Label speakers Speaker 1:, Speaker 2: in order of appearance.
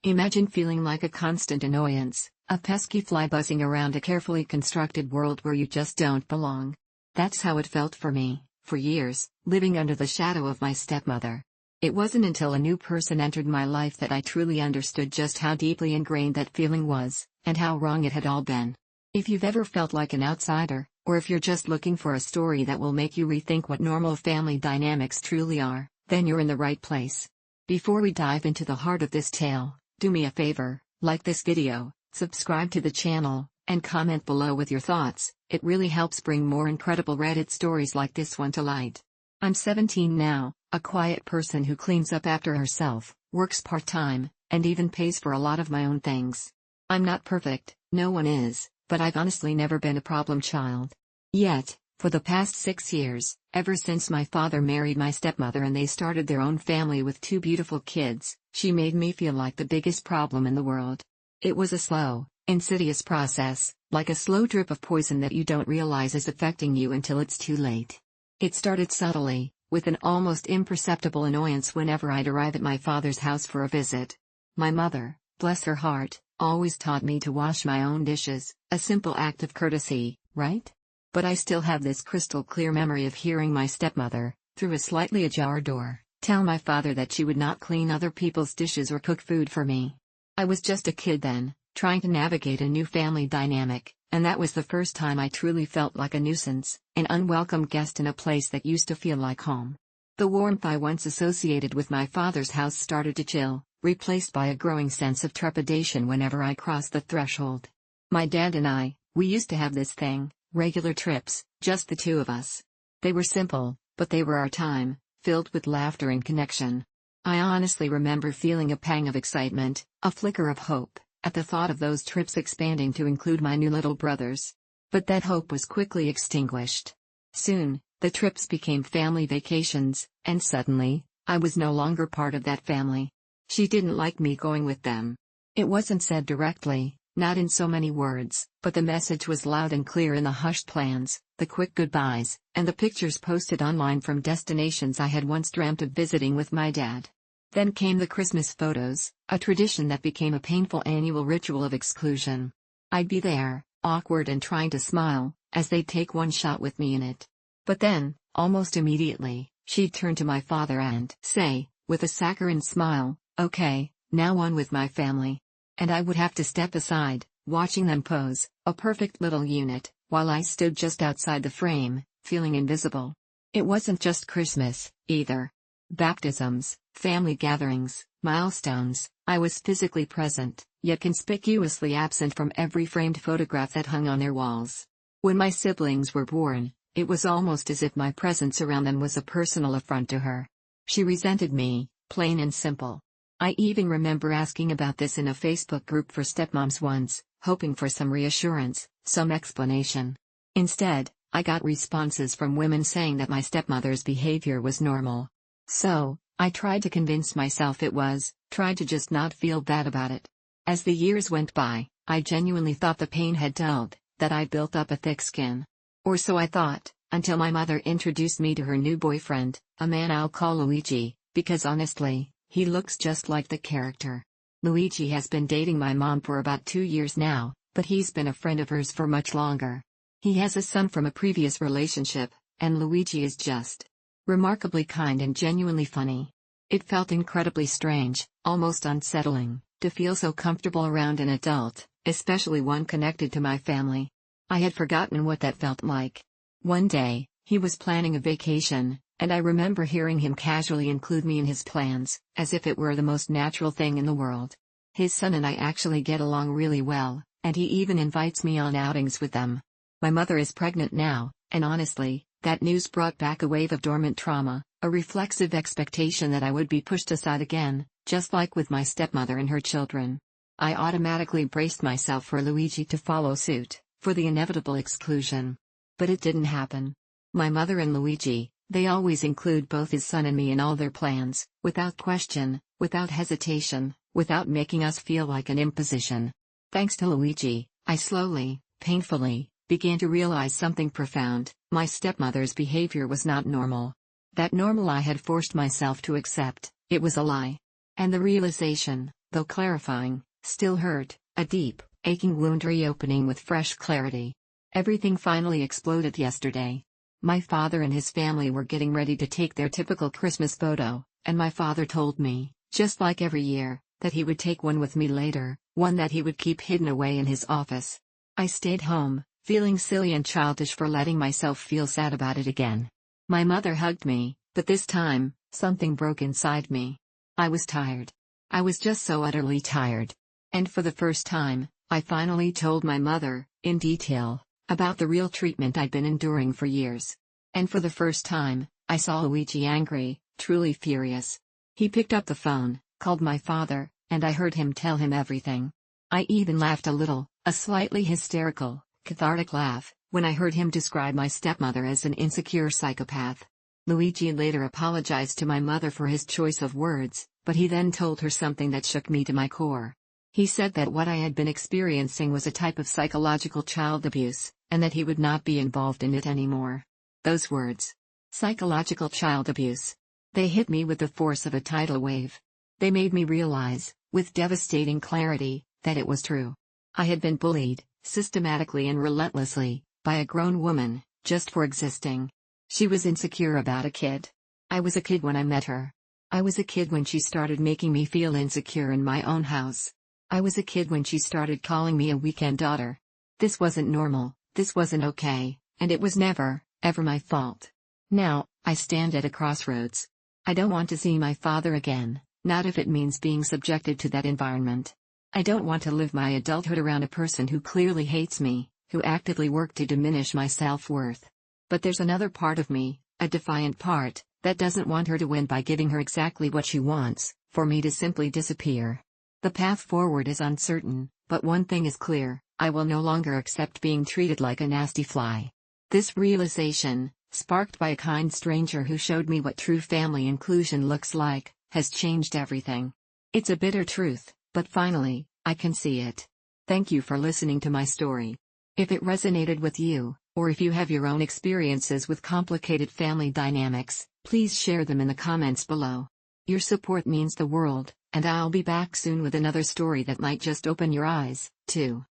Speaker 1: Imagine feeling like a constant annoyance, a pesky fly buzzing around a carefully constructed world where you just don't belong. That's how it felt for me, for years, living under the shadow of my stepmother. It wasn't until a new person entered my life that I truly understood just how deeply ingrained that feeling was, and how wrong it had all been. If you've ever felt like an outsider, or if you're just looking for a story that will make you rethink what normal family dynamics truly are, then you're in the right place. Before we dive into the heart of this tale, do me a favor, like this video, subscribe to the channel, and comment below with your thoughts. It really helps bring more incredible Reddit stories like this one to light. I'm 17 now, a quiet person who cleans up after herself, works part-time, and even pays for a lot of my own things. I'm not perfect, no one is, but I've honestly never been a problem child. Yet, for the past 6 years, ever since my father married my stepmother and they started their own family with 2 beautiful kids, she made me feel like the biggest problem in the world. It was a slow, insidious process, like a slow drip of poison that you don't realize is affecting you until it's too late. It started subtly, with an almost imperceptible annoyance whenever I'd arrive at my father's house for a visit. My mother, bless her heart, always taught me to wash my own dishes, a simple act of courtesy, right? But I still have this crystal clear memory of hearing my stepmother, through a slightly ajar door, tell my father that she would not clean other people's dishes or cook food for me. I was just a kid then, trying to navigate a new family dynamic, and that was the first time I truly felt like a nuisance, an unwelcome guest in a place that used to feel like home. The warmth I once associated with my father's house started to chill, replaced by a growing sense of trepidation whenever I crossed the threshold. My dad and we used to have this thing, regular trips, just the 2 of us. They were simple, but they were our time, filled with laughter and connection. I honestly remember feeling a pang of excitement, a flicker of hope, at the thought of those trips expanding to include my new little brothers. But that hope was quickly extinguished. Soon, the trips became family vacations, and suddenly, I was no longer part of that family. She didn't like me going with them. It wasn't said directly, not in so many words, but the message was loud and clear in the hushed plans, the quick goodbyes, and the pictures posted online from destinations I had once dreamt of visiting with my dad. Then came the Christmas photos, a tradition that became a painful annual ritual of exclusion. I'd be there, awkward and trying to smile, as they'd take one shot with me in it. But then, almost immediately, she'd turn to my father and say, with a saccharine smile, "Okay, now on with my family." And I would have to step aside, watching them pose, a perfect little unit, while I stood just outside the frame, feeling invisible. It wasn't just Christmas, either. Baptisms, family gatherings, milestones, I was physically present, yet conspicuously absent from every framed photograph that hung on their walls. When my siblings were born, it was almost as if my presence around them was a personal affront to her. She resented me, plain and simple. I even remember asking about this in a Facebook group for stepmoms once, hoping for some reassurance, some explanation. Instead, I got responses from women saying that my stepmother's behavior was normal. So, I tried to convince myself it was, tried to just not feel bad about it. As the years went by, I genuinely thought the pain had dulled, that I'd built up a thick skin. Or so I thought, until my mother introduced me to her new boyfriend, a man I'll call Luigi, because honestly, he looks just like the character. Luigi has been dating my mom for about 2 years now, but he's been a friend of hers for much longer. He has a son from a previous relationship, and Luigi is just remarkably kind and genuinely funny. It felt incredibly strange, almost unsettling, to feel so comfortable around an adult, especially one connected to my family. I had forgotten what that felt like. One day, he was planning a vacation, and I remember hearing him casually include me in his plans, as if it were the most natural thing in the world. His son and I actually get along really well, and he even invites me on outings with them. My mother is pregnant now, and honestly, that news brought back a wave of dormant trauma, a reflexive expectation that I would be pushed aside again, just like with my stepmother and her children. I automatically braced myself for Luigi to follow suit, for the inevitable exclusion. But it didn't happen. My mother and Luigi, they always include both his son and me in all their plans, without question, without hesitation, without making us feel like an imposition. Thanks to Luigi, I slowly, painfully, began to realize something profound: my stepmother's behavior was not normal. That normal I had forced myself to accept, it was a lie. And the realization, though clarifying, still hurt, a deep, aching wound reopening with fresh clarity. Everything finally exploded yesterday. My father and his family were getting ready to take their typical Christmas photo, and my father told me, just like every year, that he would take one with me later, one that he would keep hidden away in his office. I stayed home, feeling silly and childish for letting myself feel sad about it again. My mother hugged me, but this time, something broke inside me. I was tired. I was just so utterly tired. And for the first time, I finally told my mother, in detail, about the real treatment I'd been enduring for years. And for the first time, I saw Luigi angry, truly furious. He picked up the phone, called my father, and I heard him tell him everything. I even laughed a little, a slightly hysterical, cathartic laugh, when I heard him describe my stepmother as an insecure psychopath. Luigi later apologized to my mother for his choice of words, but he then told her something that shook me to my core. He said that what I had been experiencing was a type of psychological child abuse, and that he would not be involved in it anymore. Those words. Psychological child abuse. They hit me with the force of a tidal wave. They made me realize, with devastating clarity, that it was true. I had been bullied, systematically and relentlessly, by a grown woman, just for existing. She was insecure about a kid. I was a kid when I met her. I was a kid when she started making me feel insecure in my own house. I was a kid when she started calling me a weekend daughter. This wasn't normal, this wasn't okay, and it was never, ever my fault. Now, I stand at a crossroads. I don't want to see my father again, not if it means being subjected to that environment. I don't want to live my adulthood around a person who clearly hates me, who actively worked to diminish my self-worth. But there's another part of me, a defiant part, that doesn't want her to win by giving her exactly what she wants, for me to simply disappear. The path forward is uncertain, but one thing is clear, I will no longer accept being treated like a nasty fly. This realization, sparked by a kind stranger who showed me what true family inclusion looks like, has changed everything. It's a bitter truth, but finally, I can see it. Thank you for listening to my story. If it resonated with you, or if you have your own experiences with complicated family dynamics, please share them in the comments below. Your support means the world, and I'll be back soon with another story that might just open your eyes, too.